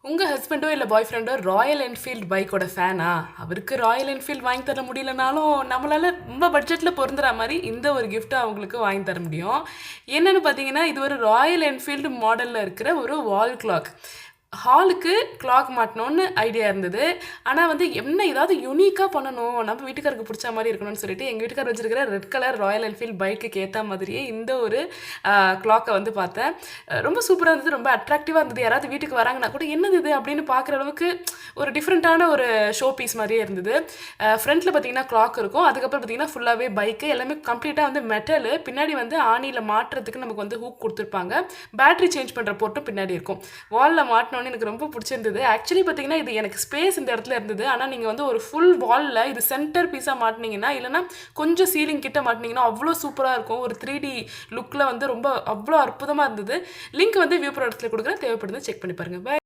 உங்கள் ஹஸ்பண்டோ இல்லை பாய் ஃப்ரெண்டோ Royal Enfield பைக்கோட ஃபேனா? அவருக்கு ராயல் என்ஃபீல்டு வாங்கி தர முடியலனாலும் நம்மளால் ரொம்ப பட்ஜெட்டில் பொருந்துற மாதிரி இந்த ஒரு கிஃப்ட்டை அவங்களுக்கு வாங்கி தர முடியும். என்னென்னு பார்த்தீங்கன்னா, இது ஒரு ராயல் என்ஃபீல்டு மாடலில் இருக்கிற ஒரு வால் கிளாக். ஹாலுக்கு கிளாக் மாட்டணும்னு ஐடியா இருந்தது. ஆனால் வந்து என்ன ஏதாவது யூனிக்காக பண்ணணும், நம்ம வீட்டுக்காருக்கு பிடிச்ச மாதிரி இருக்கணும்னு சொல்லிட்டு எங்கள் வீட்டுக்கார் வச்சிருக்கிற ரெட் கலர் ராயல் என்ஃபீல்டு பைக்குக்கு ஏற்ற மாதிரியே இந்த ஒரு கிளாக்கை வந்து பார்த்தேன். ரொம்ப சூப்பராக இருந்தது, ரொம்ப அட்ராக்டிவாக இருந்தது. யாராவது வீட்டுக்கு வராங்கன்னா கூட என்னது இது அப்படின்னு பார்க்குற அளவுக்கு ஒரு டிஃப்ரெண்ட்டான ஒரு ஷோ பீஸ் மாதிரியே இருந்தது. ஃப்ரண்ட்டில் பார்த்தீங்கன்னா கிளாக் இருக்கும், அதுக்கப்புறம் பார்த்தீங்கன்னா ஃபுல்லாகவே பைக்கு எல்லாமே கம்ப்ளீட்டாக வந்து மெட்டலு. பின்னாடி வந்து ஆணியில் மாட்டுறதுக்கு நமக்கு வந்து ஹூக் கொடுத்துருப்பாங்க. பேட்டரி சேஞ்ச் பண்ணுற போர்ட்டும் பின்னாடி இருக்கும். வாலில் மாட்டினோன்னு எனக்கு ரொம்ப பிடிச்சிருந்தது. ஆக்சுவலி பார்த்தீங்கன்னா இது எனக்கு ஸ்பேஸ் இந்த இடத்துல இருந்தது. ஆனால் நீங்கள் வந்து ஒரு ஃபுல் வாலில் இது சென்டர் பீஸாக மாட்டினீங்கன்னா, இல்லைனா கொஞ்சம் சீலிங் கிட்ட மாட்டினீங்கன்னா அவ்வளோ சூப்பராக இருக்கும். ஒரு 3D லுக்கில் வந்து ரொம்ப அவ்வளோ அற்புதமாக இருந்தது. லிங்க் வந்து வியூ ப்ராடக்ட்ஸில் கொடுக்குறேன், தேவைப்படுது செக் பண்ணி பாருங்கள். பை.